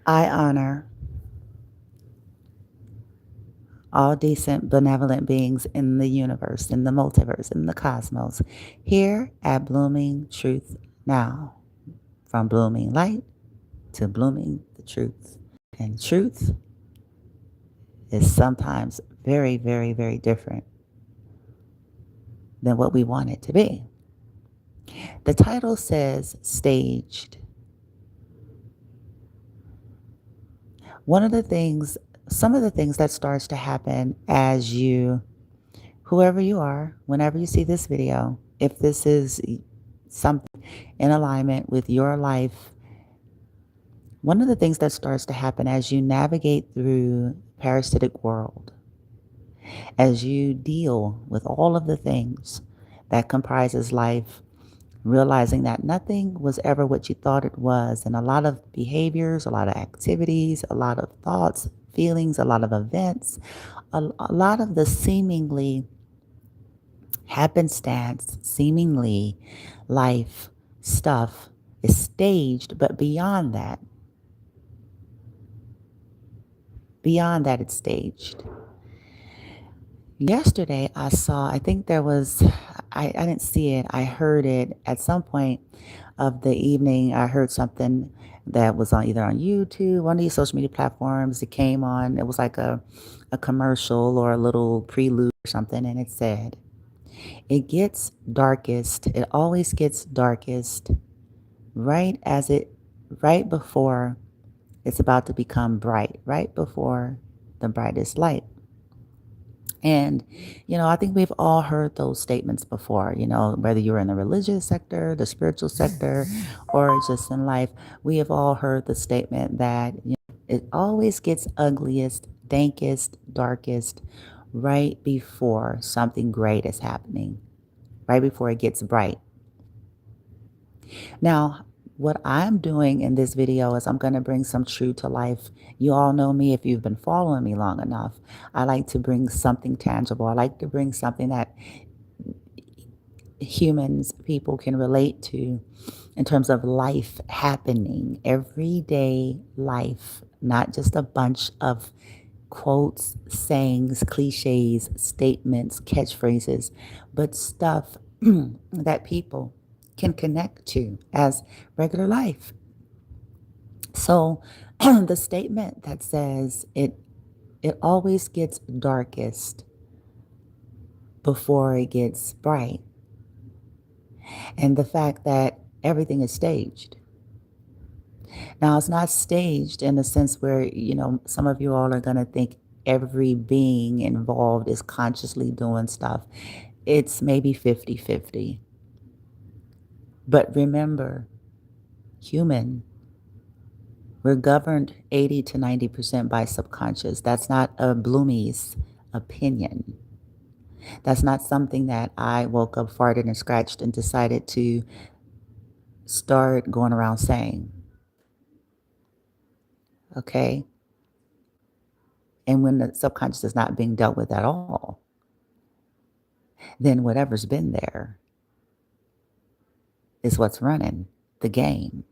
I honor all decent, benevolent beings in the universe, in the multiverse, in the cosmos, here at Blooming Truth Now, from blooming light to blooming the truth. And truth is sometimes very, very, very different than what we want it to be. The title says staged. Some of the things that starts to happen as you, whoever you are, whenever you see this video, if this is something in alignment with your life, one of the things that starts to happen as you navigate through parasitic world, as you deal with all of the things that comprises life, realizing that nothing was ever what you thought it was, and a lot of behaviors, a lot of activities, a lot of thoughts, feelings, a lot of events, a lot of the seemingly happenstance, seemingly life stuff is staged, but beyond that, it's staged. Yesterday, I think there was, I didn't see it, I heard it at some point of the evening. I heard something that was on either on YouTube, one of these social media platforms. It came on, it was like a commercial or a little prelude or something, and it said, it gets darkest, it always gets darkest right as it, right before it's about to become bright, right before the brightest light. And, I think we've all heard those statements before, whether you're in the religious sector, the spiritual sector, or just in life, we have all heard the statement that it always gets ugliest, dankest, darkest right before something great is happening, right before it gets bright. Now, what I'm doing in this video is I'm going to bring some truth to life. You all know me if you've been following me long enough. I like to bring something tangible. I like to bring something that people can relate to in terms of life happening, everyday life, not just a bunch of quotes, sayings, cliches, statements, catchphrases, but stuff that people can connect to as regular life. So the statement that says it always gets darkest before it gets bright, and the fact that everything is staged. Now, it's not staged in the sense where, some of you all are going to think every being involved is consciously doing stuff. It's maybe 50-50. But remember, we're governed 80 to 90% by subconscious. That's not a Bloomie's opinion. That's not something that I woke up, farted, and scratched and decided to start going around saying. Okay? And when the subconscious is not being dealt with at all, then whatever's been there is what's running the game.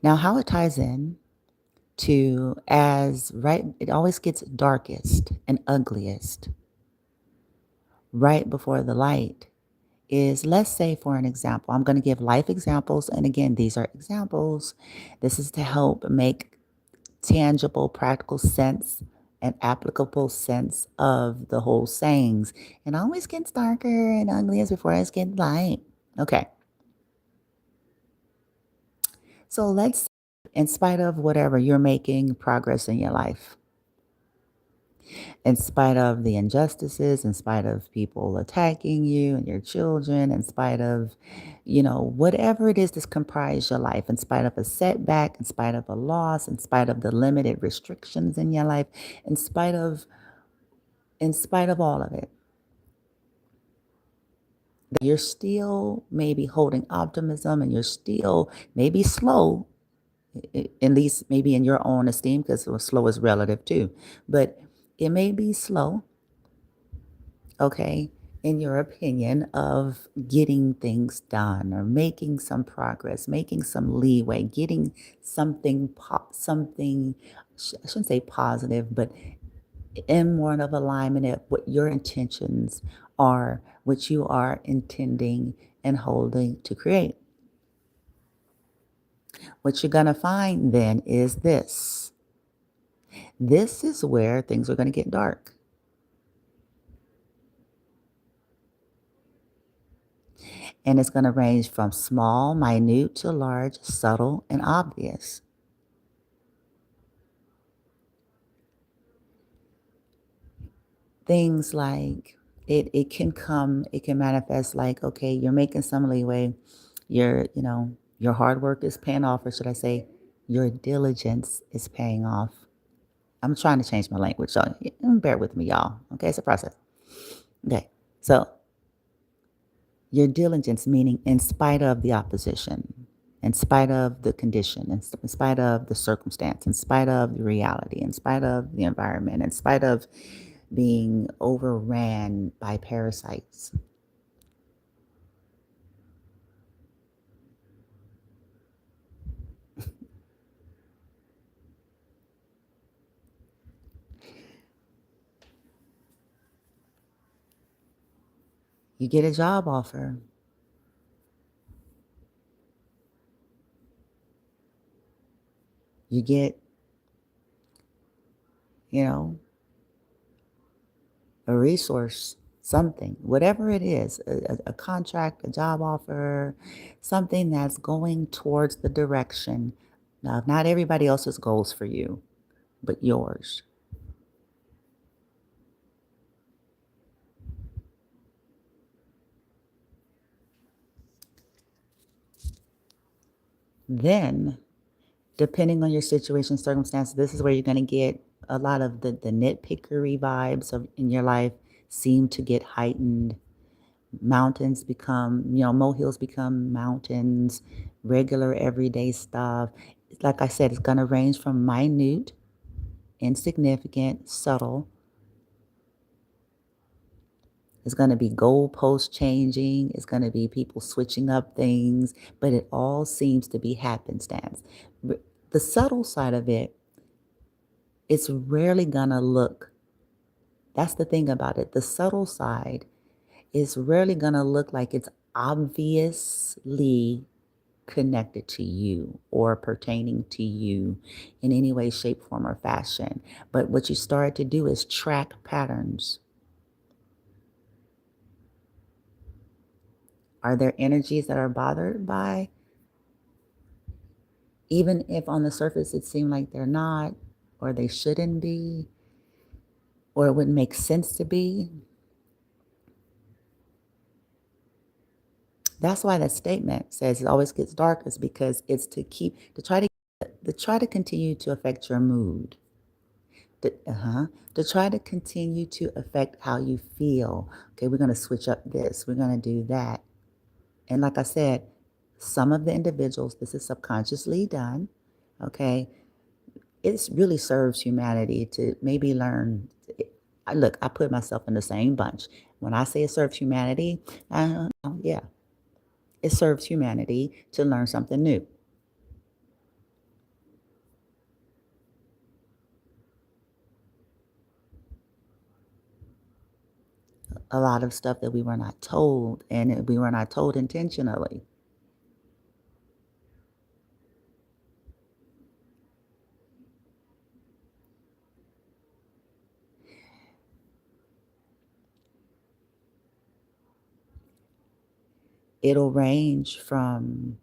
Now, how it ties in to it always gets darkest and ugliest right before the light is, let's say, for an example, I'm going to give life examples. And again, these are examples. This is to help make tangible, practical sense and applicable sense of the whole sayings. And always gets darker and ugliest before it's getting light. Okay. So let's, in spite of whatever, you're making progress in your life. In spite of the injustices, in spite of people attacking you and your children, in spite of, whatever it is that's comprised your life, in spite of a setback, in spite of a loss, in spite of the limited restrictions in your life, in spite of all of it, you're still maybe holding optimism, and you're still maybe slow, at least maybe in your own esteem, because slow is relative too, but it may be slow, okay, in your opinion, of getting things done or making some progress, making some leeway, getting something, I shouldn't say positive, but in more of alignment at what your intentions are, what you are intending and holding to create. What you're going to find then is this. This is where things are going to get dark. And it's going to range from small, minute to large, subtle, and obvious. Things like it can manifest like, okay, you're making some leeway, your hard work is paying off, or should I say, your diligence is paying off. I'm trying to change my language, so bear with me, y'all. Okay, it's a process. Okay, so your diligence, meaning in spite of the opposition, in spite of the condition, in spite of the circumstance, in spite of the reality, in spite of the environment, in spite of being overran by parasites. You get a job offer. You get, you know, a resource, something, whatever it is, a contract, a job offer, something that's going towards the direction. Now, not everybody else's goals for you, but yours. Then, depending on your situation, circumstance, this is where you're going to get a lot of the nitpickery vibes in your life seem to get heightened. Mountains become, molehills become mountains, regular everyday stuff. Like I said, it's going to range from minute, insignificant, subtle. It's going to be goalpost changing. It's going to be people switching up things, but it all seems to be happenstance. The subtle side of it, it's rarely going to look. That's the thing about it. The subtle side is rarely going to look like it's obviously connected to you or pertaining to you in any way, shape, form, or fashion. But what you start to do is track patterns. Are there energies that are bothered by, even if on the surface it seemed like they're not, or they shouldn't be, or it wouldn't make sense to be? That's why that statement says it always gets dark, is because it's to try to continue to affect your mood. To try to continue to affect how you feel. Okay, we're going to switch up this. We're going to do that. And like I said, some of the individuals, this is subconsciously done. Okay, it really serves humanity to maybe learn. Look, I put myself in the same bunch. When I say it serves humanity, yeah, it serves humanity to learn something new. A lot of stuff that we were not told, and we were not told intentionally. It'll range from,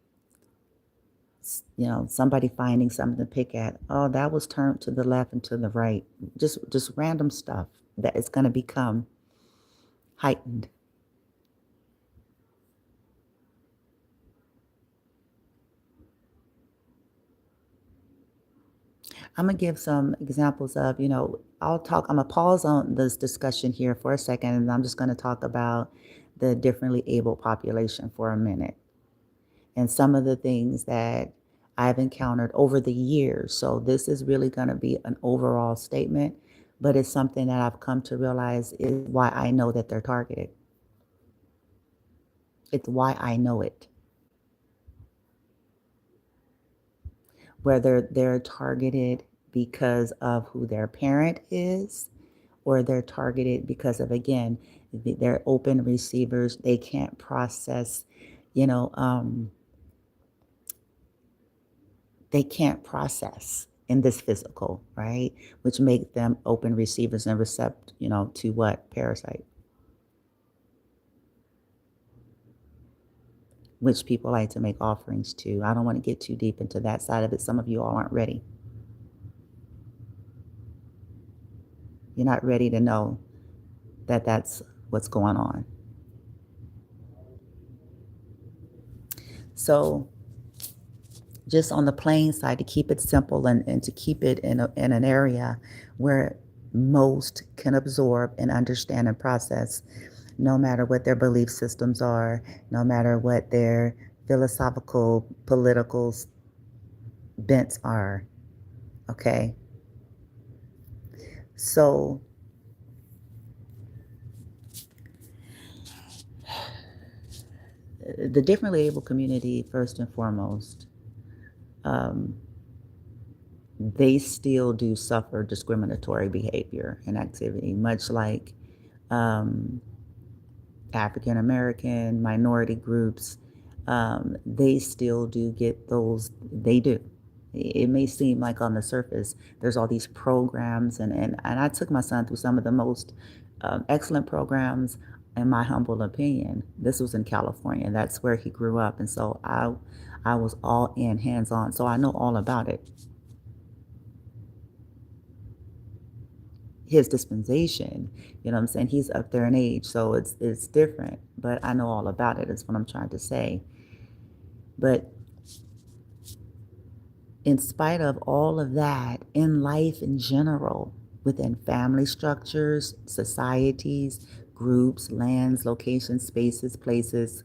somebody finding something to pick at. Oh, that was turned to the left and to the right. Just random stuff that is going to become heightened. I'm gonna give some examples of, I'm gonna pause on this discussion here for a second, and I'm just gonna talk about the differently able population for a minute and some of the things that I've encountered over the years. So this is really gonna be an overall statement, but it's something that I've come to realize is why I know that they're targeted. It's why I know it. Whether they're targeted because of who their parent is, or they're targeted because of, again, they're open receivers. They can't process, you know, they can't process in this physical, right? Which make them open receivers and recept, to what? Parasite. Which people like to make offerings to. I don't want to get too deep into that side of it. Some of you all aren't ready. You're not ready to know that that's what's going on. So just on the plain side, to keep it simple and to keep it in an area where most can absorb and understand and process, no matter what their belief systems are, no matter what their philosophical, political bents are. Okay? So the differently able community, first and foremost, they still do suffer discriminatory behavior and activity, much like African American, minority groups. They still do get those, they do. It may seem like on the surface there's all these programs, and I took my son through some of the most excellent programs, in my humble opinion. This was in California. That's where he grew up, and so I was all in, hands on, so I know all about it. His dispensation, what I'm saying, he's up there in age, so it's different, but I know all about it, is what I'm trying to say. But in spite of all of that, in life in general, within family structures, societies, groups, lands, locations, spaces, places,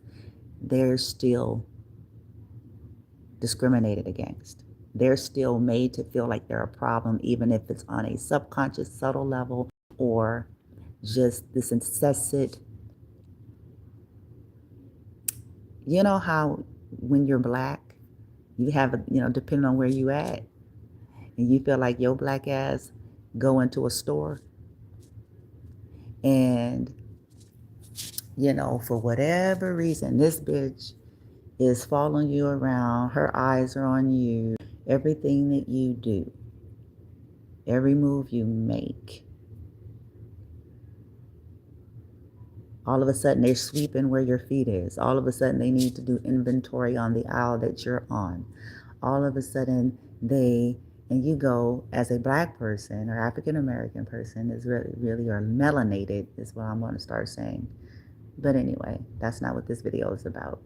they're still discriminated against. They're still made to feel like they're a problem, even if it's on a subconscious, subtle level, or just this incessant. You know how when you're black, you have, depending on where you at, and you feel like your black ass go into a store and, for whatever reason, this bitch is following you around. Her eyes are on you. Everything that you do, every move you make, all of a sudden they're sweeping where your feet is. All of a sudden they need to do inventory on the aisle that you're on. All of a sudden and you go, as a black person or African American person, is really or melanated is what I'm going to start saying. But anyway, that's not what this video is about.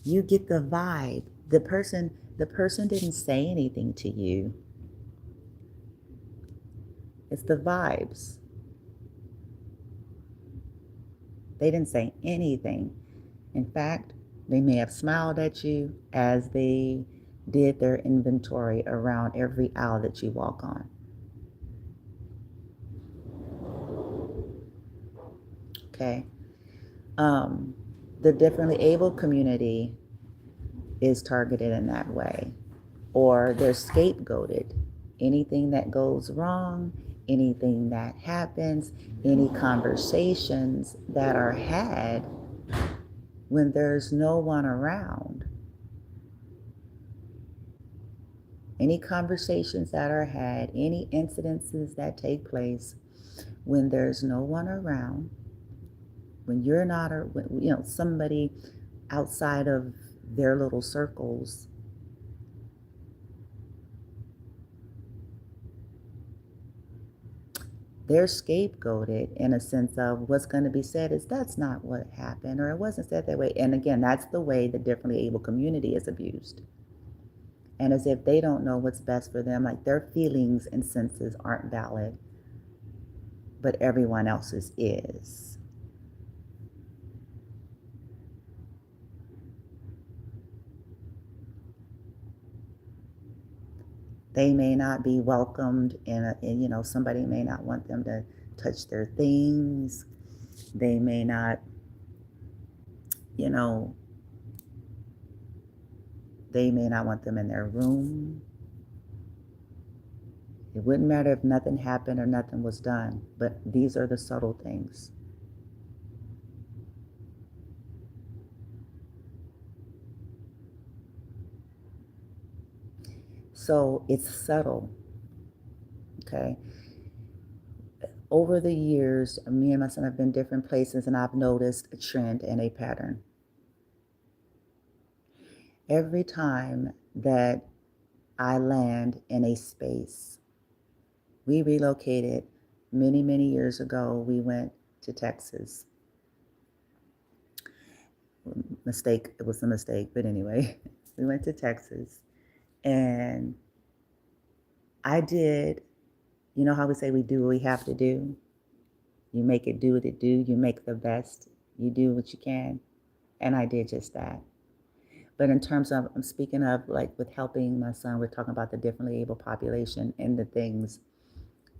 You get the vibe. The person didn't say anything to you. It's the vibes. They didn't say anything. In fact, they may have smiled at you as they did their inventory around every aisle that you walk on. Okay? The differently able community is targeted in that way, or they're scapegoated. Anything that goes wrong, anything that happens, any conversations that are had when there's no one around, any conversations that are had, any incidences that take place when there's no one around, when you're not, somebody outside of their little circles, they're scapegoated in a sense of what's going to be said is that's not what happened, or it wasn't said that way. And again, that's the way the differently able community is abused. And as if they don't know what's best for them, like their feelings and senses aren't valid, but everyone else's is. They may not be welcomed and somebody may not want them to touch their things. They may not, you know, they may not want them in their room. It wouldn't matter if nothing happened or nothing was done, but these are the subtle things. So it's subtle, okay? Over the years, me and my son have been different places, and I've noticed a trend and a pattern. Every time that I land in a space, we relocated many, many years ago. We went to Texas. Mistake, it was a mistake, but anyway, we went to Texas, and I did, you know how we say we do what we have to do? You make it do what it do, you make the best, you do what you can, and I did just that. But in terms of, I'm speaking of like with helping my son, we're talking about the differently able population and the things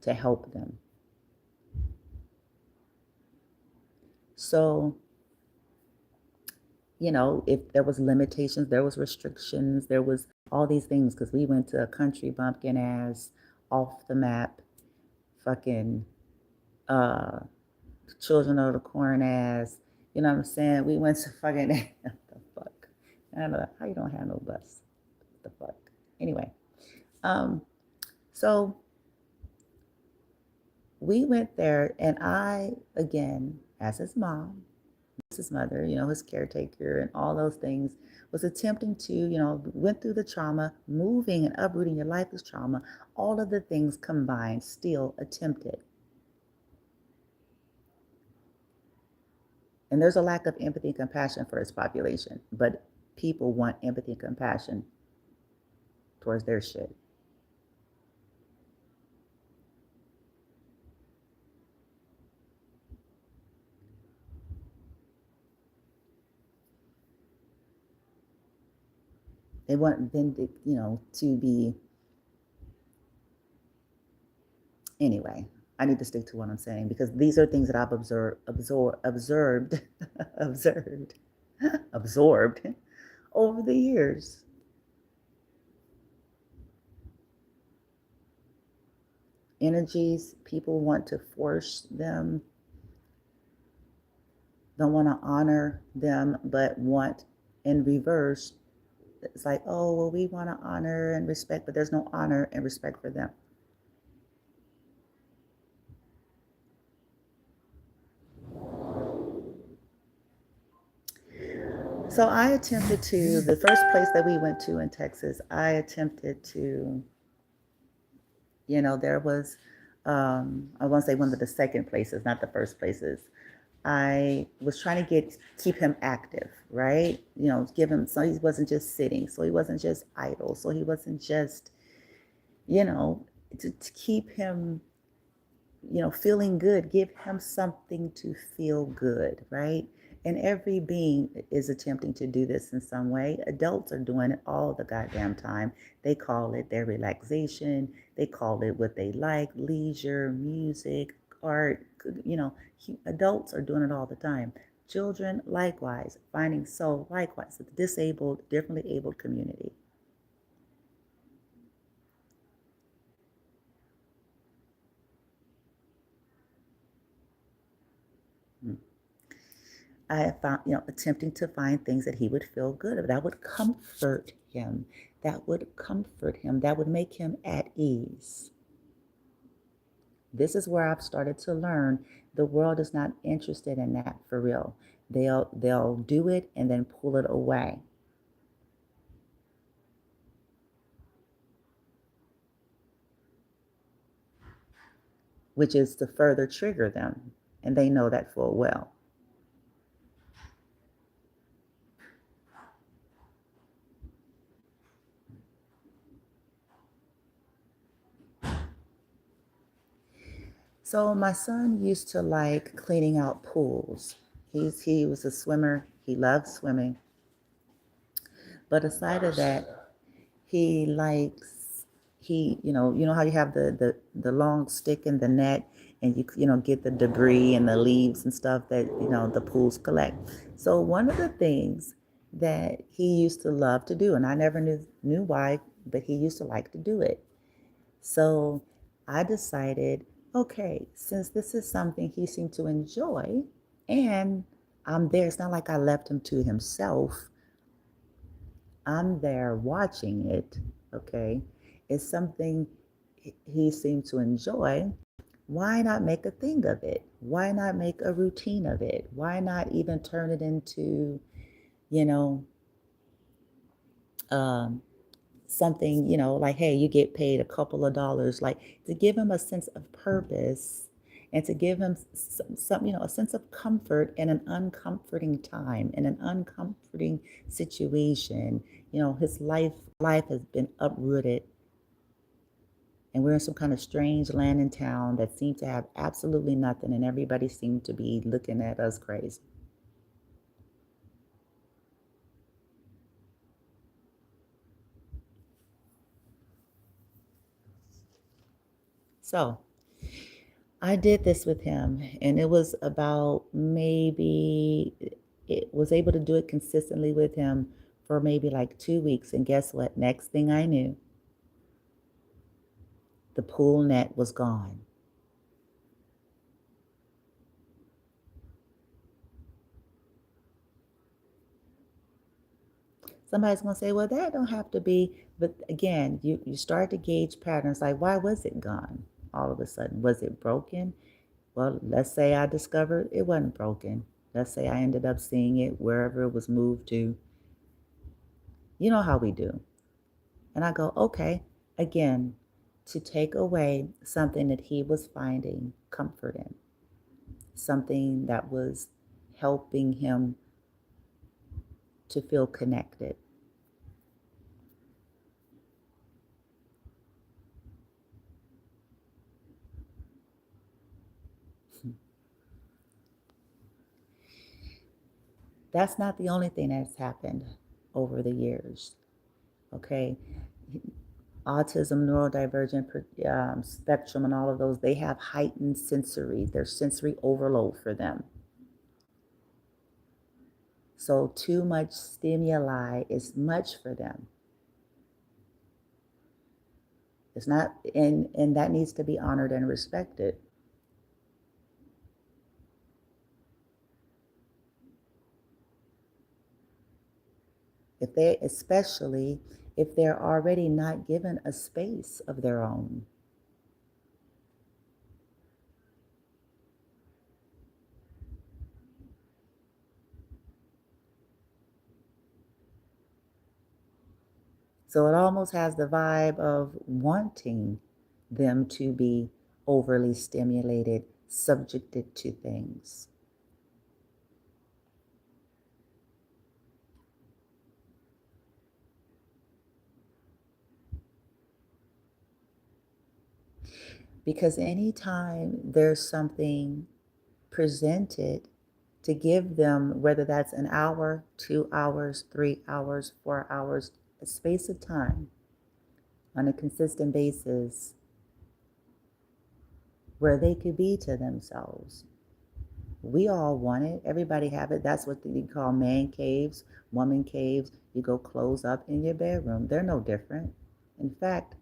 to help them. So, if there was limitations, there was restrictions, there was all these things, because we went to a country bumpkin ass, off the map, fucking children of the corn ass, you know what I'm saying? We went to fucking, what the fuck? I don't know how you don't have no bus. What the fuck? Anyway, so we went there, and I, again, as his mom, his mother, his caretaker, and all those things, was attempting to, went through the trauma, moving and uprooting your life is trauma, all of the things combined, still attempted. And there's a lack of empathy and compassion for this population, but people want empathy and compassion towards their shit. They want them to be. Anyway, I need to stick to what I'm saying, because these are things that I've absorbed over the years. Energies, people want to force them, don't want to honor them, but want in reverse. It's like, oh, well, we want to honor and respect, but there's no honor and respect for them. So I attempted to, the first place that we went to in Texas, I attempted to, there was, I want to say one of the second places, not the first places. I was trying to keep him active, right? Give him, so he wasn't just sitting, so he wasn't just idle, so he wasn't just, to keep him, feeling good, give him something to feel good, right? And every being is attempting to do this in some way. Adults are doing it all the goddamn time. They call it their relaxation. They call it what they like, leisure, music, art. Adults are doing it all the time. Children, likewise, finding soul, likewise, the disabled, differently abled community. I found, attempting to find things that he would feel good of, that would comfort him, that would make him at ease. This is where I've started to learn the world is not interested in that for real. They'll do it and then pull it away. Which is to further trigger them, and they know that full well. So my son used to like cleaning out pools. He was a swimmer. He loved swimming. But aside of that, he likes he, you know how you have the long stick and the net, and you get the debris and the leaves and stuff that the pools collect. So one of the things that he used to love to do, and I never knew why, but he used to like to do it. So I decided, okay, since this is something he seemed to enjoy, and I'm there, it's not like I left him to himself. I'm there watching it, okay? It's something he seemed to enjoy. Why not make a thing of it? Why not make a routine of it? Why not even turn it into, you know, um, something, like, hey, you get paid a couple of dollars, like to give him a sense of purpose and to give him some, a sense of comfort in an uncomforting time, in an uncomforting situation. His life has been uprooted, and we're in some kind of strange land and town that seemed to have absolutely nothing, and everybody seemed to be looking at us crazy. So I did this with him, and it was about maybe, it was able to do it consistently with him for maybe like 2 weeks. And guess what? Next thing I knew, the pool net was gone. Somebody's going to say, well, that don't have to be. But again, you start to gauge patterns, like, why was it gone all of a sudden? Was it broken? Well, let's say I discovered it wasn't broken. Let's say I ended up seeing it wherever it was moved to. You know how we do. And I go, okay, again, to take away something that he was finding comfort in, something that was helping him to feel connected. That's not the only thing that's happened over the years, okay? Autism, neurodivergent spectrum, and all of those, they have heightened sensory. There's sensory overload for them. So too much stimuli is much for them. It's not, and that needs to be honored and respected. Especially if they're already not given a space of their own. So it almost has the vibe of wanting them to be overly stimulated, subjected to things. Because anytime there's something presented to give them, whether that's an hour, 2 hours, 3 hours, 4 hours, a space of time on a consistent basis where they could be to themselves. We all want it. Everybody have it. That's what you call man caves, woman caves. You go close up in your bedroom. They're no different. In fact,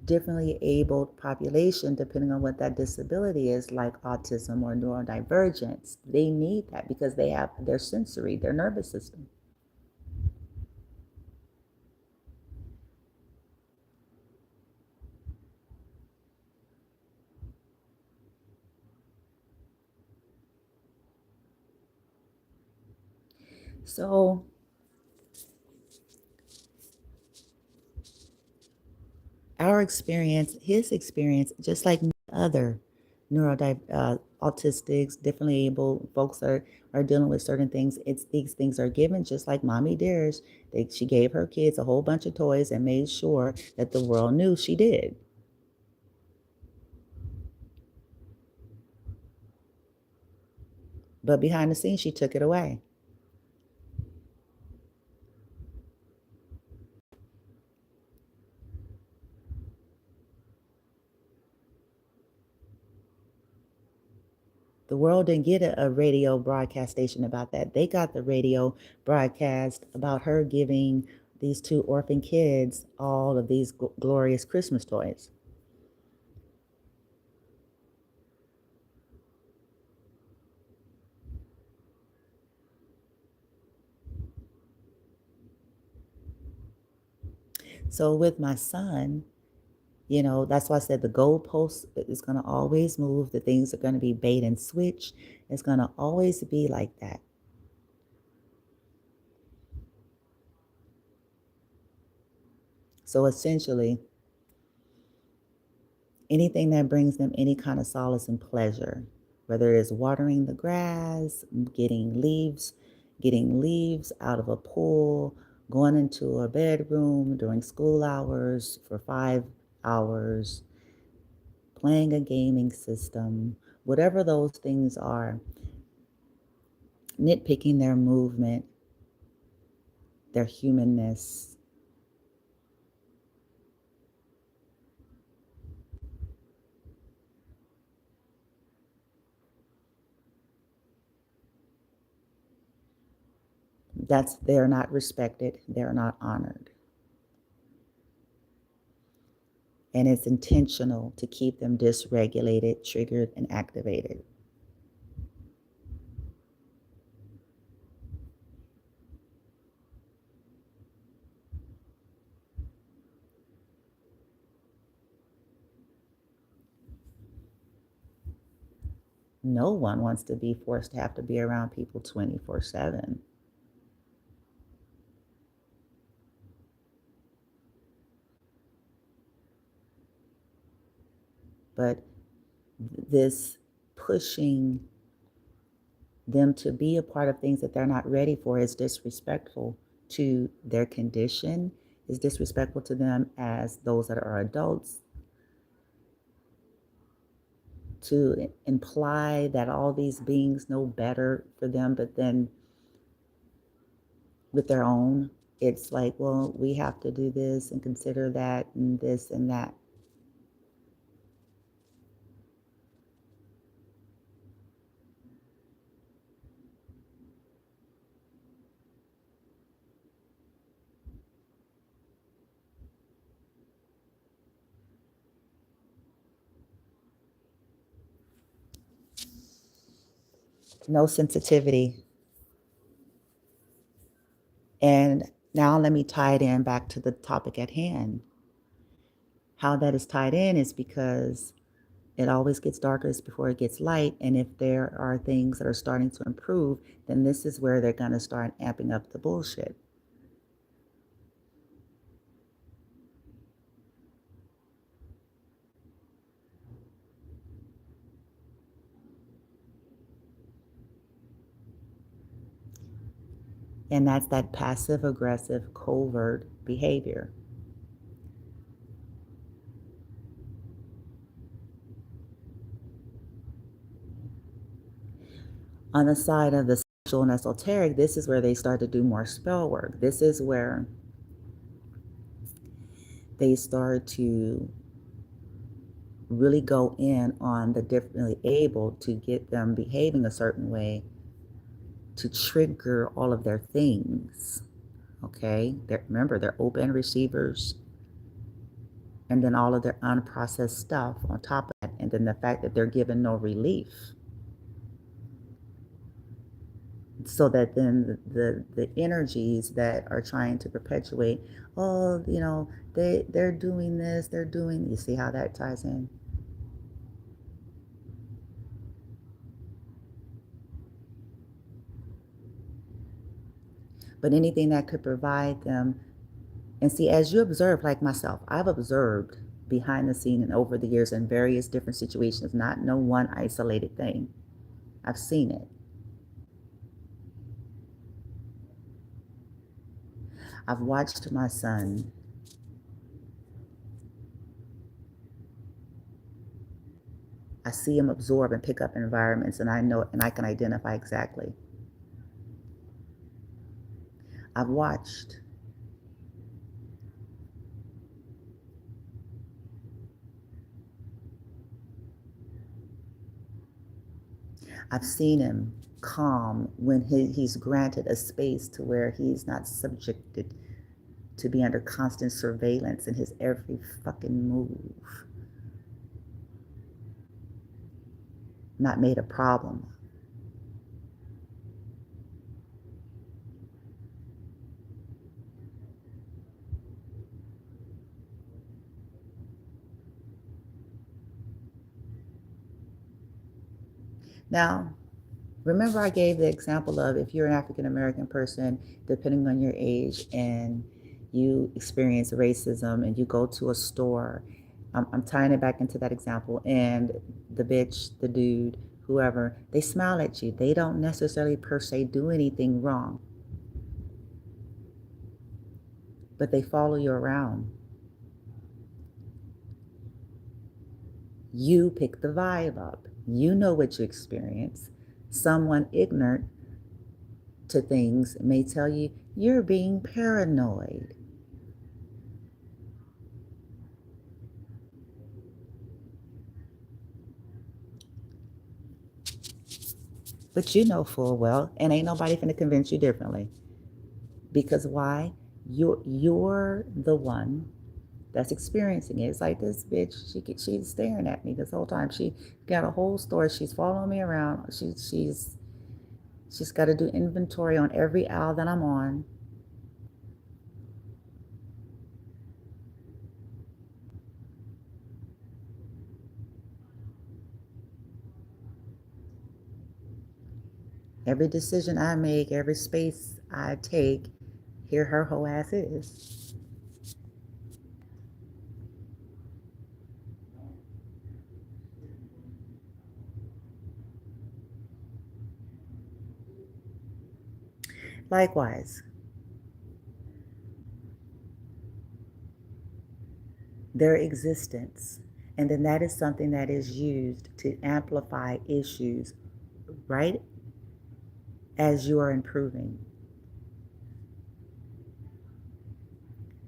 differently abled population, depending on what that disability is, like autism or neurodivergence, they need that because they have their sensory, their nervous system. So our experience, his experience, just like other autistics, differently able folks are dealing with certain things. It's these things are given, just like Mommy Dearest. She gave her kids a whole bunch of toys and made sure that the world knew she did. But behind the scenes, she took it away. The world didn't get a radio broadcast station about that. They got the radio broadcast about her giving these two orphan kids all of these glorious Christmas toys. So with my son, you know, that's why I said the goalpost is going to always move. The things are going to be bait and switch. It's going to always be like that. So essentially, anything that brings them any kind of solace and pleasure, whether it's watering the grass, getting leaves out of a pool, going into a bedroom during school hours for 5 hours, playing a gaming system, whatever those things are, nitpicking their movement, their humanness. They're not respected, they're not honored. And it's intentional to keep them dysregulated, triggered, and activated. No one wants to be forced to have to be around people 24/7. But this pushing them to be a part of things that they're not ready for is disrespectful to their condition, is disrespectful to them as those that are adults. To imply that all these beings know better for them, but then with their own, it's like, well, we have to do this and consider that and this and that. No sensitivity. And now let me tie it in back to the topic at hand. How that is tied in is because it always gets darkest before it gets light. And if there are things that are starting to improve, then this is where they're going to start amping up the bullshit. And that's that passive aggressive covert behavior. On the side of the spiritual and esoteric, this is where they start to do more spell work. This is where they start to really go in on the differently able to get them behaving a certain way to trigger all of their things. Okay, remember, they're open receivers, and then all of their unprocessed stuff on top of that, and then the fact that they're given no relief. So that then the energies that are trying to perpetuate, oh, you know, they're doing this, they're doing, you see how that ties in? But anything that could provide them, and see, as you observe, like myself, I've observed behind the scene and over the years in various different situations, not no one isolated thing. I've seen it. I've watched my son I see him absorb and pick up environments, and I know and I can identify exactly. I've watched. I've seen him calm when he's granted a space to where he's not subjected to be under constant surveillance in his every fucking move. Not made a problem. Now, remember I gave the example of if you're an African American person, depending on your age, and you experience racism and you go to a store, I'm tying it back into that example, and the bitch, the dude, whoever, they smile at you. They don't necessarily per se do anything wrong, but they follow you around. You pick the vibe up. You know what you experience. Someone ignorant to things may tell you you're being paranoid. But you know full well, and ain't nobody finna convince you differently. Because why? You're the one that's experiencing it. It's like this bitch. She's staring at me this whole time. She got a whole store. She's following me around. She's got to do inventory on every aisle that I'm on. Every decision I make, every space I take, here her whole ass is. Likewise, their existence. And then that is something that is used to amplify issues right as you are improving,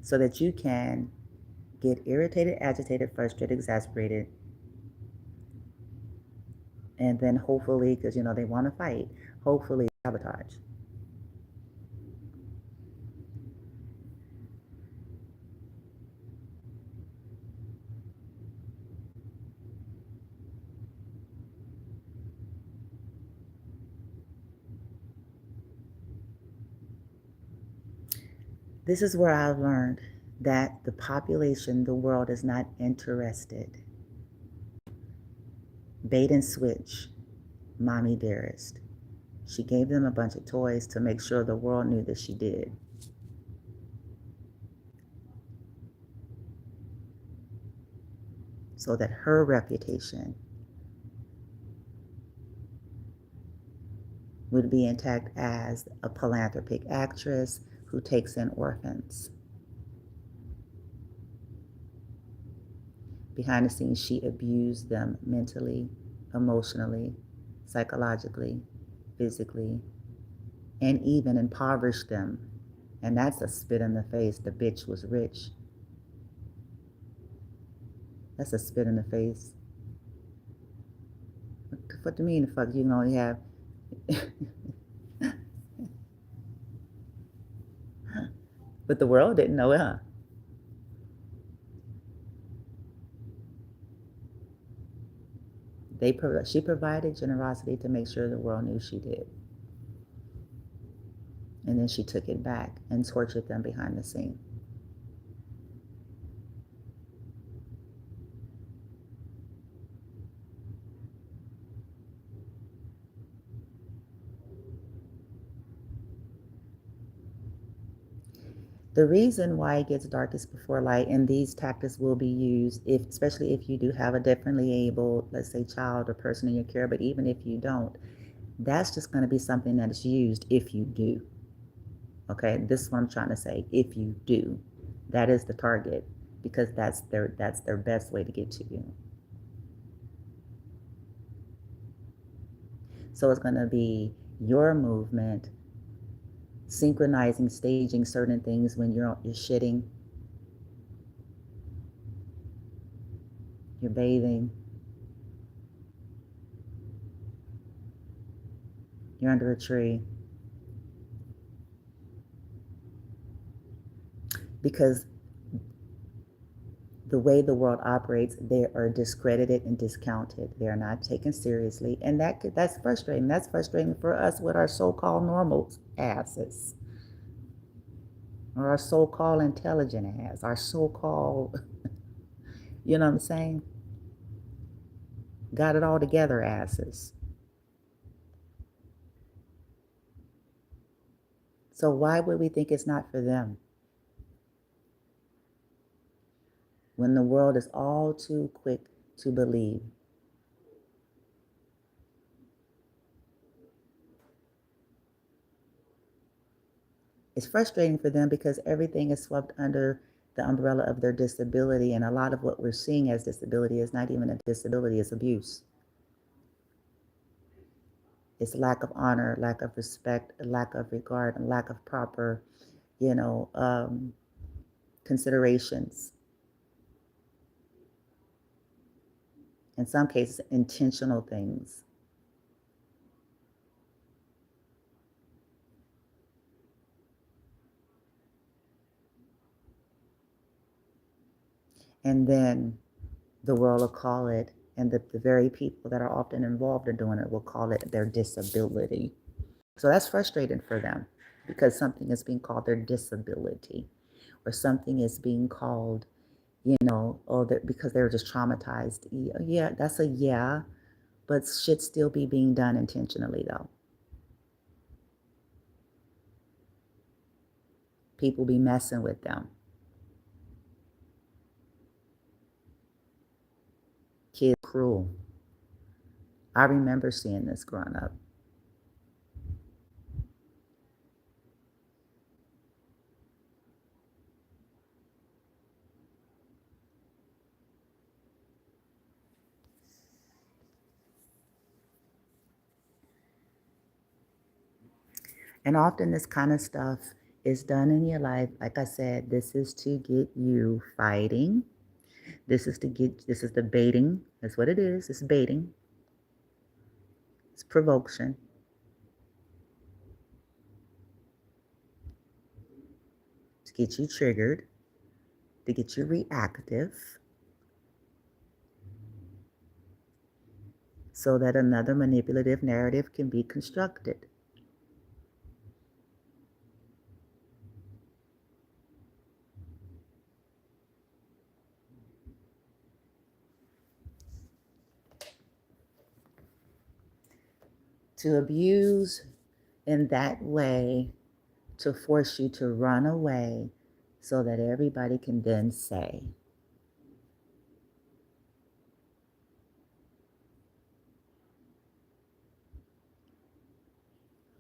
so that you can get irritated, agitated, frustrated, exasperated, and then hopefully, because you know they want to fight, hopefully sabotage. This is where I've learned that the population, the world is not interested. Bait and switch, mommy dearest. She gave them a bunch of toys to make sure the world knew that she did. So that her reputation would be intact as a philanthropic actress who takes in orphans. Behind the scenes, she abused them mentally, emotionally, psychologically, physically, and even impoverished them. And that's a spit in the face. The bitch was rich. That's a spit in the face. What do you mean the fuck you can only have but the world didn't know it, huh? She provided generosity to make sure the world knew she did. And then she took it back and tortured them behind the scene. The reason why it gets darkest before light, and these tactics will be used, if, especially if you do have a differently able, let's say, child or person in your care, but even if you don't, that's just going to be something that is used if you do. Okay, this is what I'm trying to say. If you do, that is the target, because that's their best way to get to you. So it's going to be your movement, synchronizing, staging certain things when you're shitting, you're bathing, You're under a tree. Because the way the world operates, they are discredited and discounted. They are not taken seriously, and that's frustrating. That's frustrating for us with our so-called normal asses, or our so-called intelligent ass, our so-called, you know what I'm saying? Got it all together asses. So why would we think it's not for them when the world is all too quick to believe? It's frustrating for them because everything is swept under the umbrella of their disability, and a lot of what we're seeing as disability is not even a disability, it's abuse. It's lack of honor, lack of respect, lack of regard, and lack of proper, considerations. In some cases, intentional things. And then the world will call it, and the very people that are often involved in doing it will call it their disability. So that's frustrating for them because something is being called their disability, or something is being called, because they're just traumatized. Yeah, that's a yeah, but should still be being done intentionally though. People be messing with them. Kids cruel. I remember seeing this growing up. And often this kind of stuff is done in your life. Like I said, this is to get you fighting. This is the baiting. That's what it is. It's baiting. It's provocation. To get you triggered, to get you reactive, so that another manipulative narrative can be constructed. To abuse in that way, to force you to run away so that everybody can then say,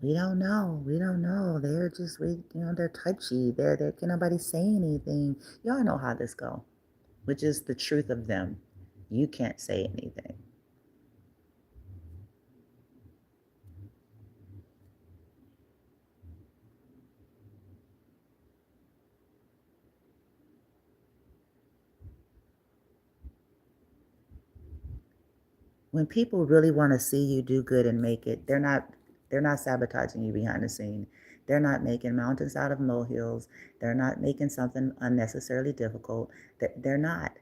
we don't know. They're just, they're touchy. Can nobody say anything? Y'all know how this go, which is the truth of them. You can't say anything. When people really want to see you do good and make it, they're not sabotaging you behind the scene. They're not making mountains out of molehills. They're not making something unnecessarily difficult. They're not.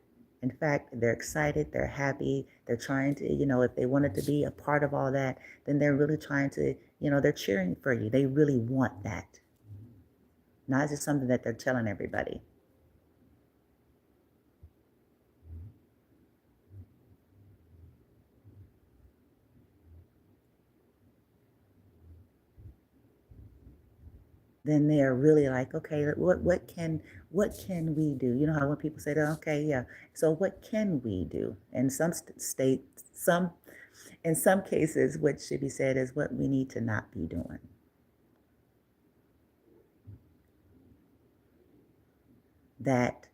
In fact, they're excited, they're happy, they're trying to, if they wanted to be a part of all that, then they're really trying to, they're cheering for you. They really want that. Not just something that they're telling everybody. Then they are really like, okay, what can we do? You know how when people say that, okay, yeah. So what can we do? And some states, in some cases, what should be said is what we need to not be doing. That,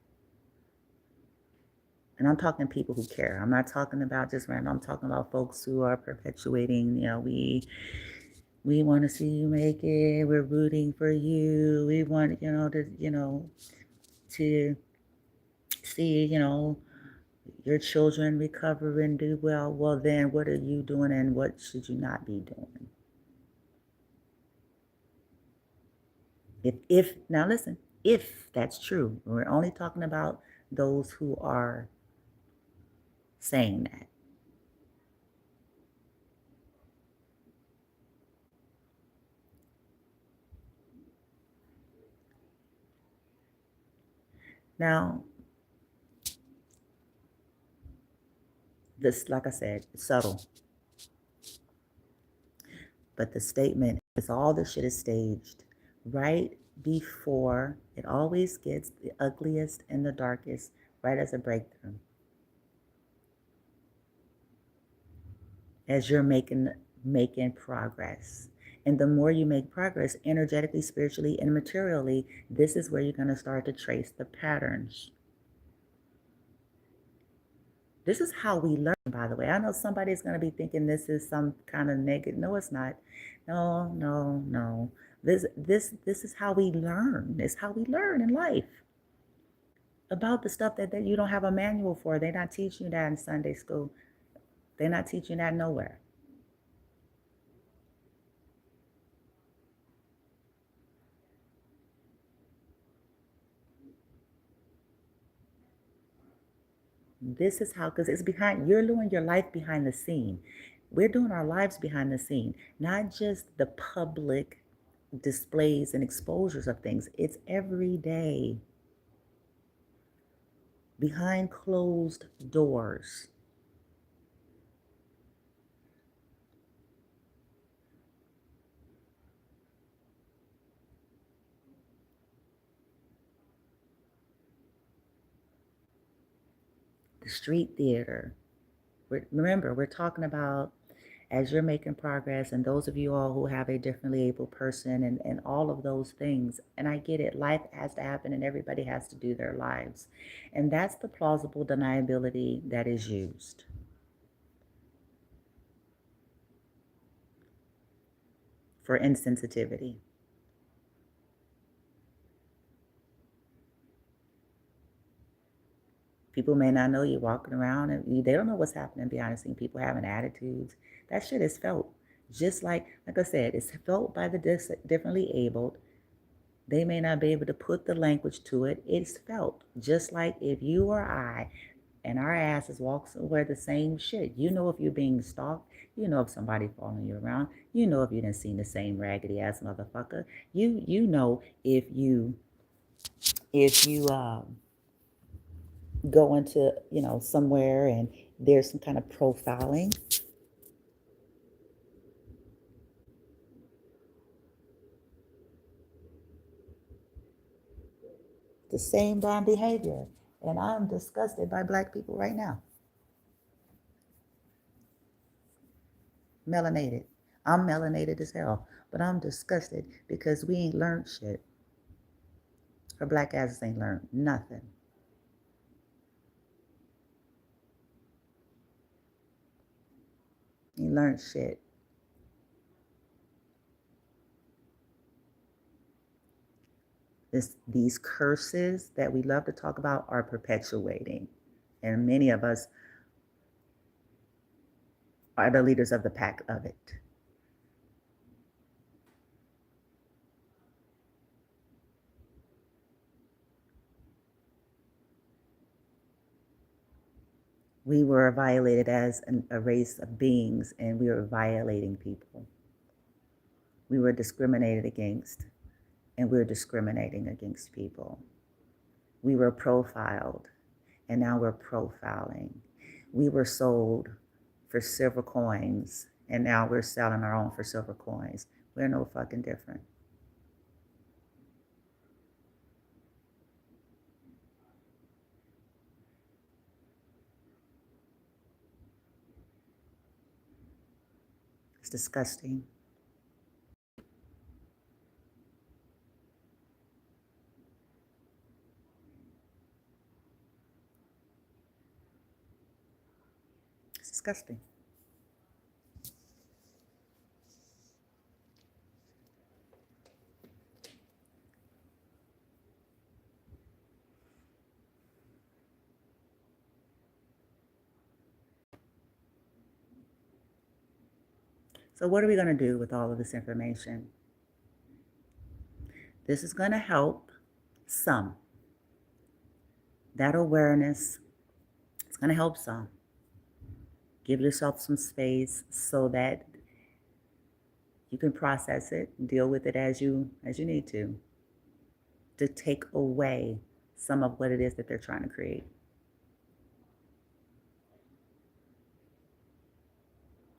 and I'm talking people who care. I'm not talking about just random. I'm talking about folks who are perpetuating, we want to see you make it. We're rooting for you. We want, to see, your children recover and do well. Well, then what are you doing and what should you not be doing? If now listen, if that's true, we're only talking about those who are saying that. Now, this, like I said, it's subtle, but the statement is all this shit is staged right before it always gets the ugliest and the darkest, right as a breakthrough. As you're making progress. And the more you make progress energetically, spiritually, and materially, this is where you're going to start to trace the patterns. This is how we learn, by the way. I know somebody's going to be thinking this is some kind of negative. No, it's not. No, no, no. This is how we learn. It's how we learn in life about the stuff that you don't have a manual for. They're not teaching you that in Sunday school. They're not teaching that nowhere. This is how, because it's behind, you're doing your life behind the scene. We're doing our lives behind the scene, not just the public displays and exposures of things. It's every day behind closed doors. The street theater. Remember, we're talking about as you're making progress, and those of you all who have a differently able person and all of those things. And I get it, life has to happen and everybody has to do their lives. And that's the plausible deniability that is used. For insensitivity. People may not know you're walking around and they don't know what's happening behind the scenes. People having attitudes. That shit is felt. Just like I said, it's felt by the differently abled. They may not be able to put the language to it. It's felt. Just like if you or I and our asses walk somewhere the same shit. You know if you're being stalked. You know if somebody following you around. You know if you didn't see the same raggedy ass motherfucker. You know if you go into somewhere and there's some kind of profiling. The same darn behavior. And I'm disgusted by black people right now. Melanated. I'm melanated as hell. But I'm disgusted because we ain't learned shit. Her black asses ain't learned nothing. Ain't learned shit. These curses that we love to talk about are perpetuating. And many of us are the leaders of the pack of it. We were violated as a race of beings, and we were violating people. We were discriminated against, and we were discriminating against people. We were profiled, and now we're profiling. We were sold for silver coins, and now we're selling our own for silver coins. We're no fucking different. It's disgusting. It's disgusting. So what are we going to do with all of this information? This is going to help some. That awareness is going to help some. Give yourself some space so that you can process it, deal with it as you need to take away some of what it is that they're trying to create.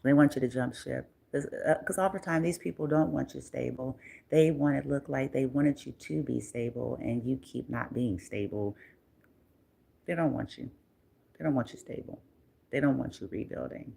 They want you to jump ship. Because oftentimes these people don't want you stable. They want it look like they wanted you to be stable and you keep not being stable. They don't want you. They don't want you stable. They don't want you rebuilding.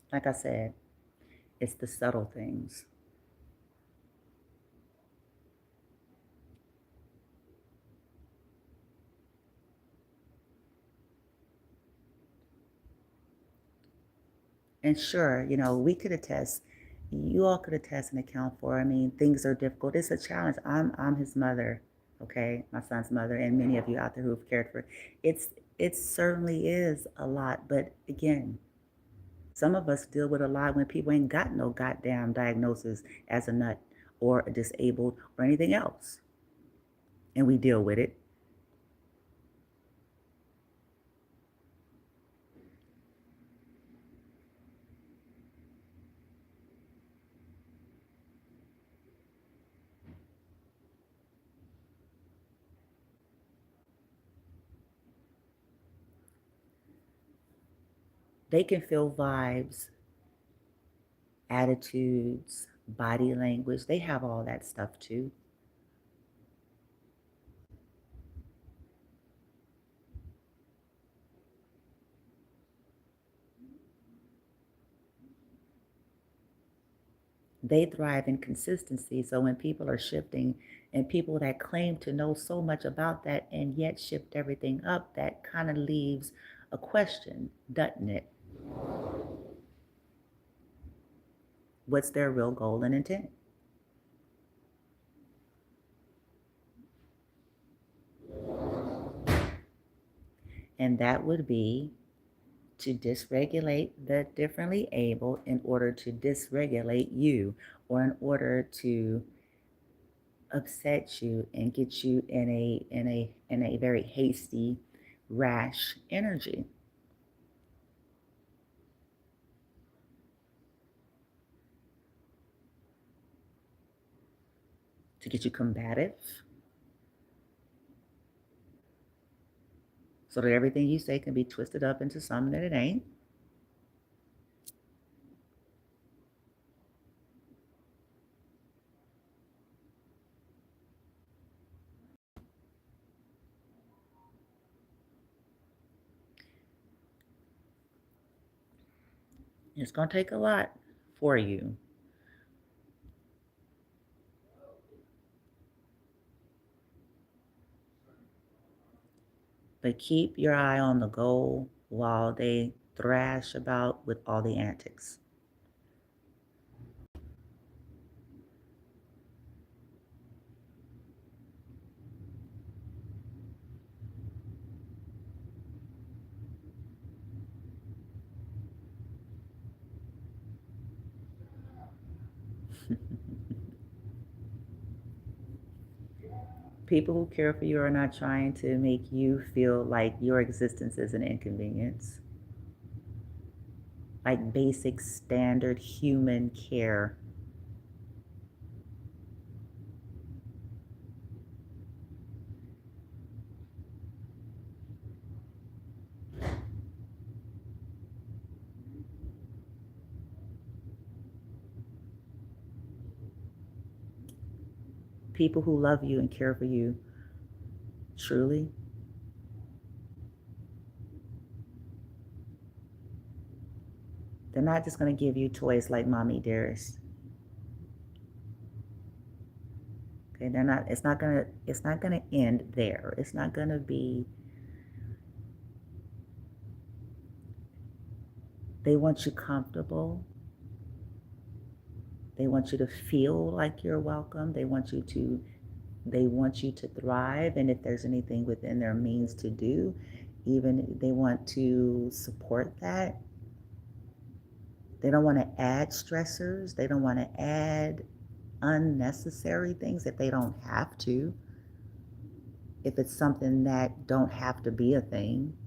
Like I said, it's the subtle things. And sure, we could attest, you all could attest and account for. I mean, things are difficult. It's a challenge. I'm his mother, okay, my son's mother, and many of you out there who've cared for. It's it certainly is a lot, but again, some of us deal with a lot when people ain't got no goddamn diagnosis as a nut or a disabled or anything else, and we deal with it. They can feel vibes, attitudes, body language. They have all that stuff too. They thrive in consistency. So when people are shifting and people that claim to know so much about that and yet shift everything up, that kind of leaves a question, doesn't it? What's their real goal and intent? And that would be to dysregulate the differently able in order to dysregulate you, or in order to upset you and get you in a very hasty, rash energy, to get you combative, so that everything you say can be twisted up into something that it ain't. It's going to take a lot for you, but keep your eye on the goal while they thrash about with all the antics. People who care for you are not trying to make you feel like your existence is an inconvenience. Like basic standard human care. People who love you and care for you truly, they're not just going to give you toys like mommy dearest. Okay, they're not. It's not gonna end there. It's not gonna be They want you comfortable. They want you to feel like you're welcome. They want you to thrive, and if there's anything within their means to do, even they want to support that. They don't want to add stressors. They don't want to add unnecessary things if they don't have to. If it's something that don't have to be a thing.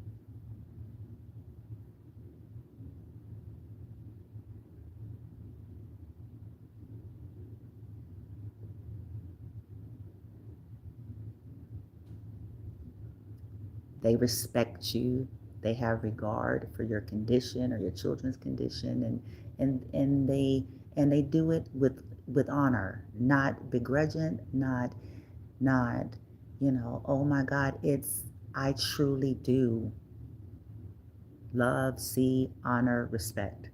They respect you. They have regard for your condition or your children's condition, and they do it with honor, not begrudging, not oh my God, it's I truly do love, see, honor, respect.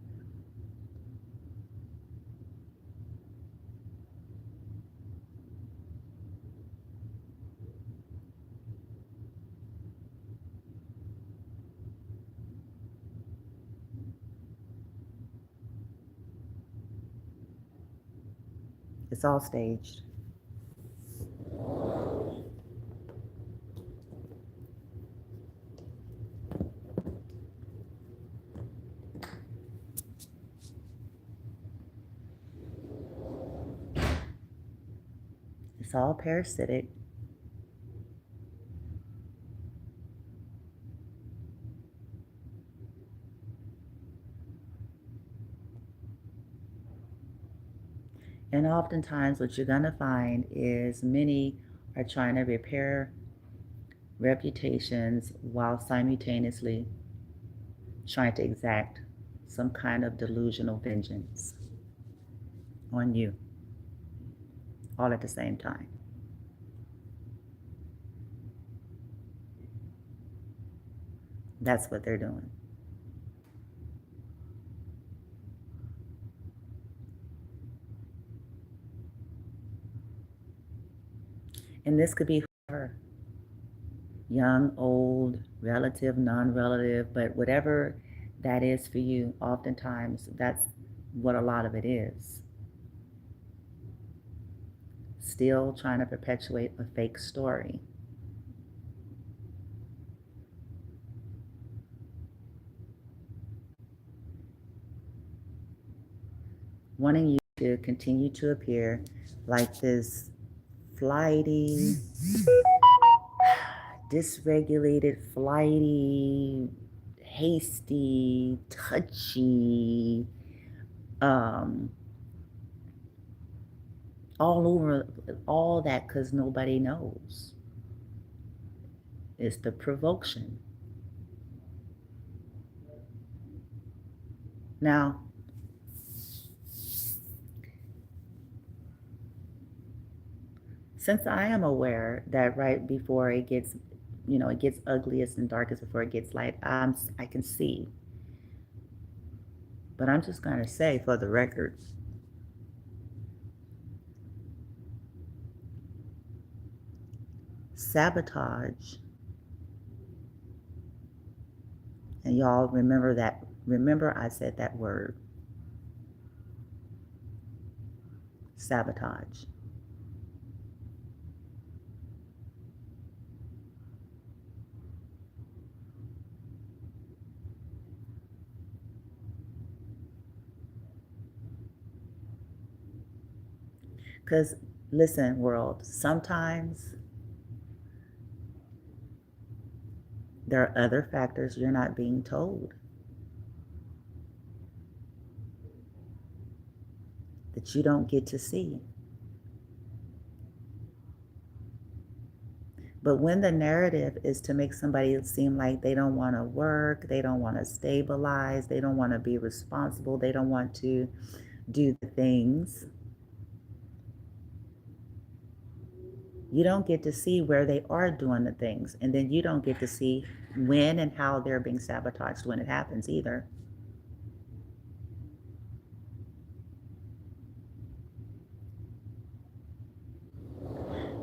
It's all staged. It's all parasitic. And oftentimes, what you're going to find is many are trying to repair reputations while simultaneously trying to exact some kind of delusional vengeance on you all at the same time. That's what they're doing. And this could be her, young, old, relative, non-relative, but whatever that is for you, oftentimes that's what a lot of it is. Still trying to perpetuate a fake story. Wanting you to continue to appear like this flighty, dysregulated, flighty, hasty, touchy, um, all over, all that because nobody knows. It's the provocation. Now, since I am aware that right before it gets, it gets ugliest and darkest before it gets light, I can see. But I'm just going to say for the record, sabotage, and y'all remember I said that word, sabotage. Because listen, world, sometimes there are other factors you're not being told that you don't get to see. But when the narrative is to make somebody seem like they don't want to work, they don't want to stabilize, they don't want to be responsible, they don't want to do the things, you don't get to see where they are doing the things. And then you don't get to see when and how they're being sabotaged when it happens either.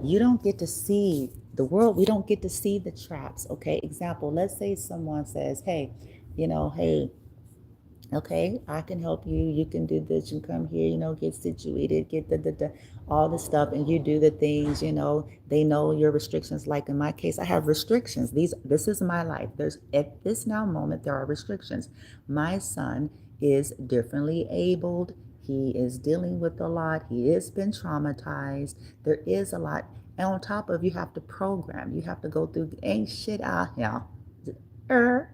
You don't get to see the world. We don't get to see the traps. Okay. Example, let's say someone says, hey, hey, Okay, I can help you. You can do this. You come here, get situated, get all the stuff, and you do the things. They know your restrictions. Like in my case, I have restrictions. This is my life. There's at this now moment there are restrictions. My son is differently abled. He is dealing with a lot. He has been traumatized. There is a lot. And on top of, you have to program. You have to go through. Ain't shit out here. Er,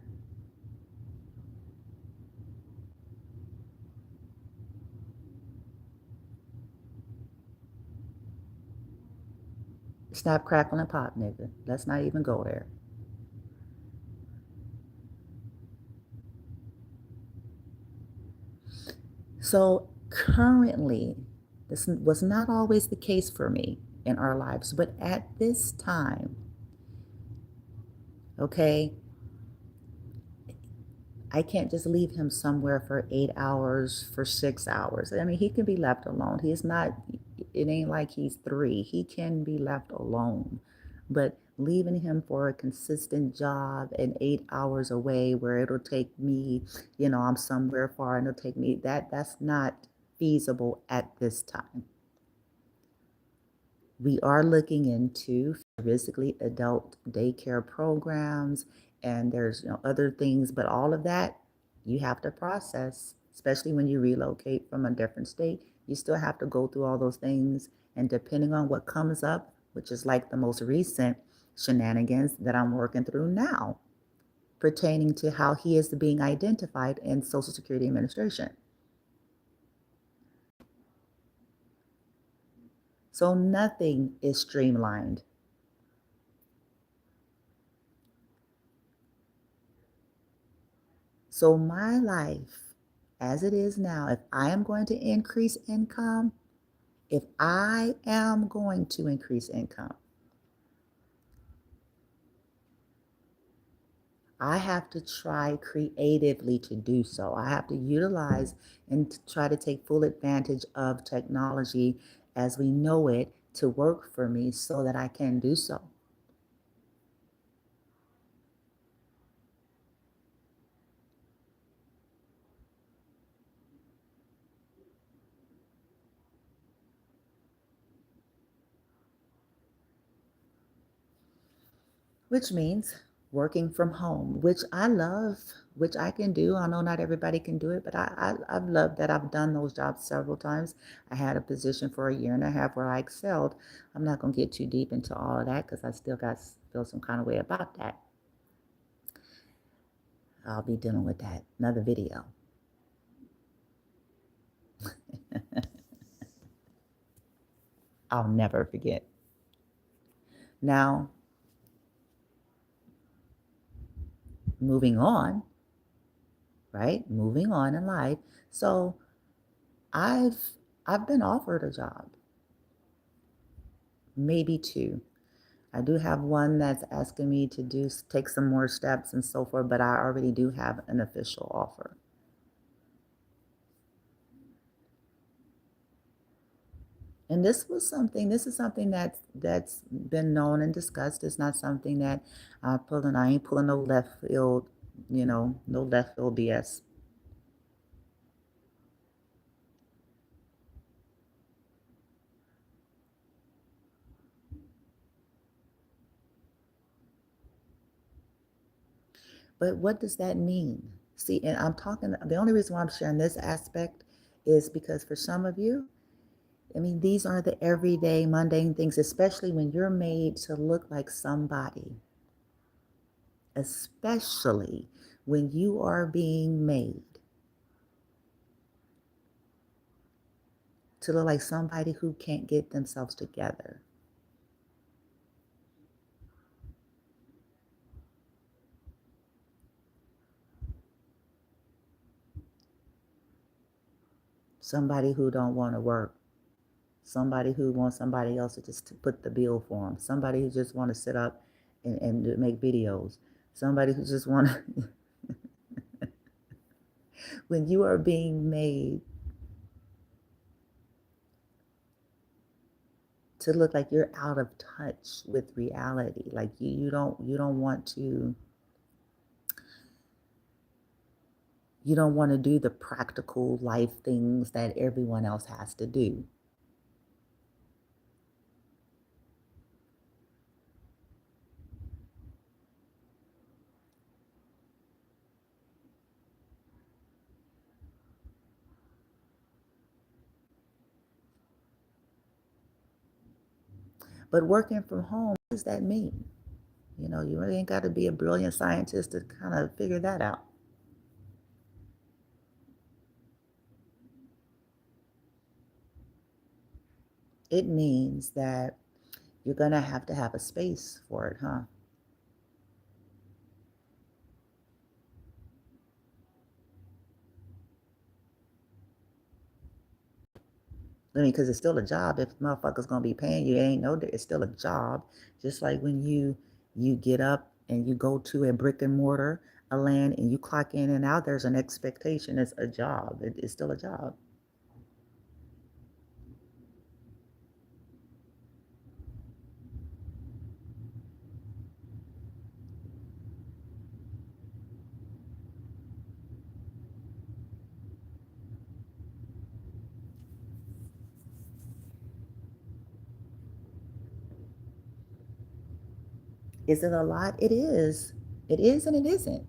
Snap, crackle, and pop, nigga. Let's not even go there. So currently, this was not always the case for me in our lives, but at this time, okay, I can't just leave him somewhere for 8 hours, for 6 hours. I mean, he can be left alone. He's not, it ain't like he's three. He can be left alone. But leaving him for a consistent job and 8 hours away where it'll take me, I'm somewhere far and it'll take me, that's not feasible at this time. We are looking into physically adult daycare programs, and there's other things, but all of that you have to process, especially when you relocate from a different state. You still have to go through all those things, and depending on what comes up, which is like the most recent shenanigans that I'm working through now pertaining to how he is being identified in Social Security Administration. So nothing is streamlined. So my life, as it is now, if I am going to increase income, if I am going to increase income, I have to try creatively to do so. I have to utilize and try to take full advantage of technology as we know it to work for me so that I can do so. Which means working from home, which I love, which I can do. I know not everybody can do it, but I've loved that. I've done those jobs several times. I had a position for a year and a half where I excelled. I'm not going to get too deep into all of that because I still got feel some kind of way about that. I'll be dealing with that another video. I'll never forget. Now, moving on, right? Moving on in life. So I've I've been offered a job, maybe two. I do have one that's asking me to take some more steps and so forth, but I already do have an official offer. And this is something that's been known and discussed. It's not something that I ain't pulling no left field, no left field BS. But what does that mean? See, and the only reason why I'm sharing this aspect is because for some of you, I mean, these are the everyday mundane things, especially when you're made to look like somebody, especially when you are being made to look like somebody who can't get themselves together. Somebody who don't want to work. Somebody who wants somebody else to just to put the bill for them. Somebody who just want to sit up and make videos. Somebody who just want to, when you are being made to look like you're out of touch with reality, like you don't want to You don't want to do the practical life things that everyone else has to do. But working from home, what does that mean? You really ain't got to be a brilliant scientist to kind of figure that out. It means that you're going to have a space for it, huh? I mean, because it's still a job. If motherfuckers gonna be paying you, it ain't no. It's still a job. Just like when you get up and you go to a brick and mortar, a land, and you clock in and out. There's an expectation. It's a job. It's still a job. Is it a lot? It is. It is, and it isn't.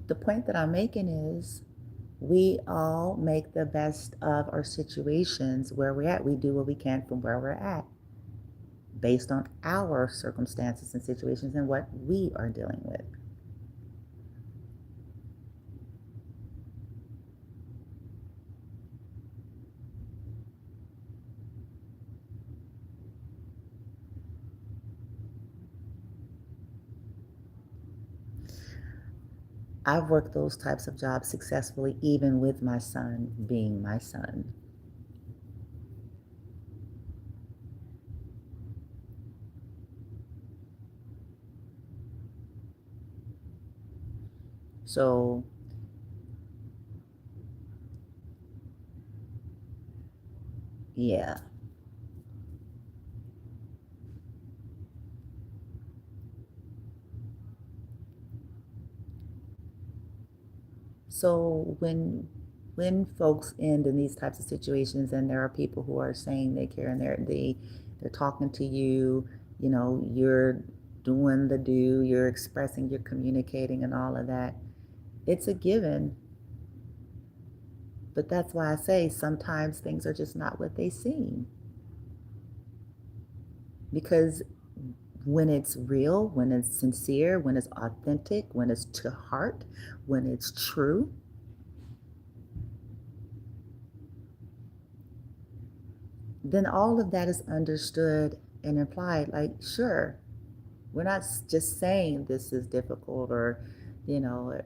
The point that I'm making is we all make the best of our situations where we're at. We do what we can from where we're at based on our circumstances and situations and what we are dealing with. I've worked those types of jobs successfully, even with my son being my son. So, yeah. So when folks end in these types of situations, and there are people who are saying they care and they're talking to you, you're doing the do, you're expressing, you're communicating, and all of that. It's a given, but that's why I say sometimes things are just not what they seem. Because when it's real, when it's sincere, when it's authentic, when it's to heart, when it's true, then all of that is understood and implied. Like, sure, we're not just saying this is difficult or,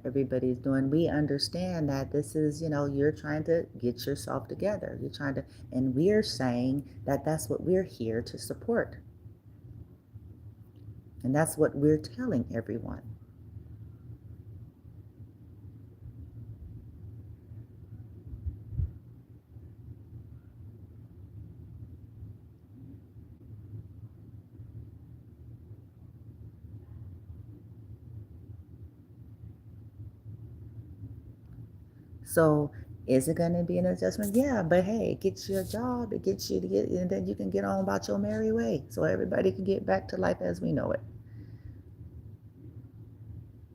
everybody's doing. We understand that this is, you're trying to get yourself together. You're trying to, and we're saying that that's what we're here to support. And that's what we're telling everyone. So is it going to be an adjustment? Yeah, but hey, it gets you a job, it gets you to get, and then you can get on about your merry way. So everybody can get back to life as we know it.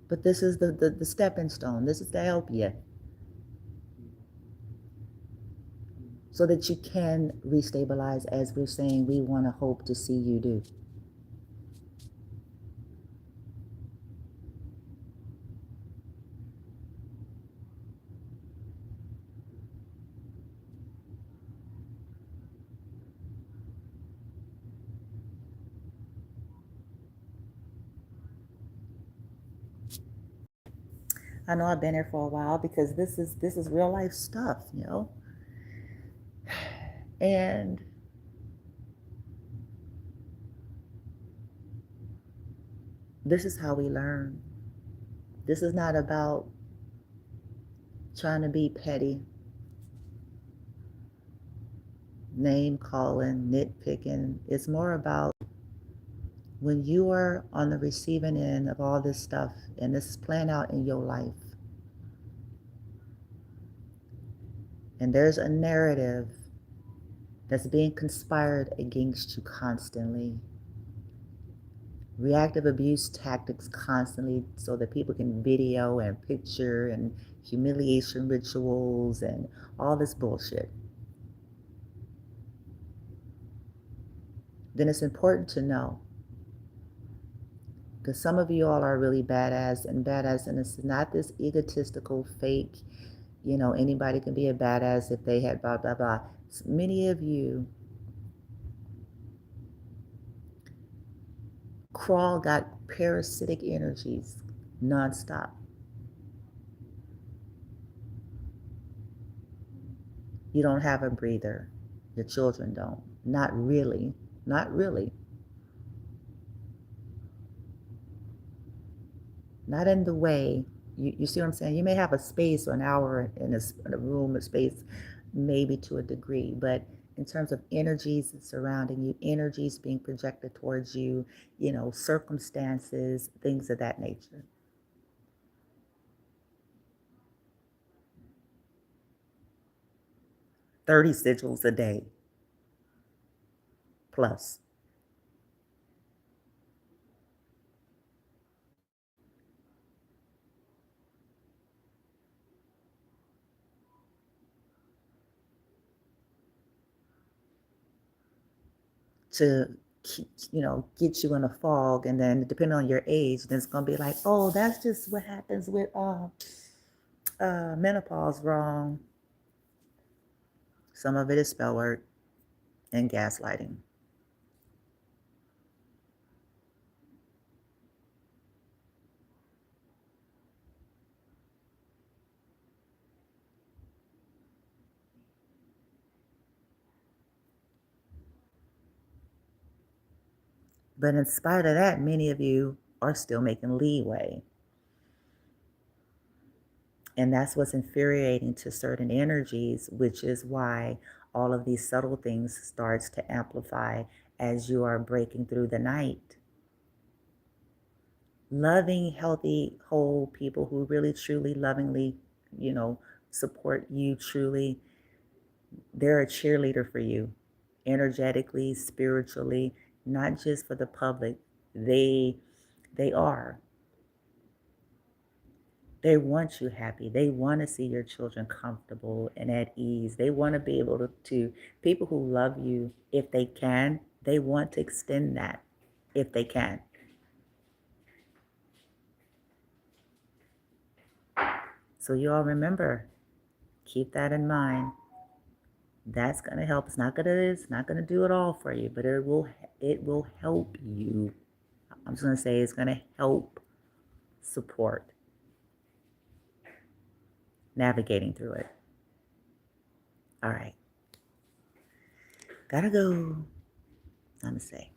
But this is the stepping stone. This is to help you so that you can restabilize as we're saying we want to hope to see you do. I know I've been here for a while because this is real life stuff. And this is how we learn. This is not about trying to be petty, name calling, nitpicking. It's more about when you are on the receiving end of all this stuff and this is playing out in your life, And there's a narrative that's being conspired against you constantly. Reactive abuse tactics constantly so that people can video and picture and humiliation rituals and all this bullshit. Then it's important to know, because some of you all are really badass, and it's not this egotistical fake, anybody can be a badass if they had blah blah blah. Many of you got parasitic energies nonstop. You don't have a breather. Your children don't. Not really. Not really. Not in the way, you see what I'm saying? You may have a space or an hour in a room, a space, maybe to a degree, but in terms of energies surrounding you, energies being projected towards you, circumstances, things of that nature. $30 sigils a day plus. To get you in a fog, and then depending on your age, then it's gonna be like, oh, that's just what happens with menopause. Wrong. Some of it is spell work and gaslighting. But in spite of that, many of you are still making leeway. And that's what's infuriating to certain energies, which is why all of these subtle things starts to amplify as you are breaking through the night. Loving, healthy, whole people who really, truly, lovingly, support you truly, they're a cheerleader for you, energetically, spiritually, not just for the public. They are. They want you happy. They want to see your children comfortable and at ease. They want to be able to people who love you, if they can, they want to extend that if they can. So you all remember, keep that in mind. That's gonna help. It's not gonna do it all for you, but it will help you. I'm just gonna say it's gonna help support navigating through it. All right. Gotta go. Namaste.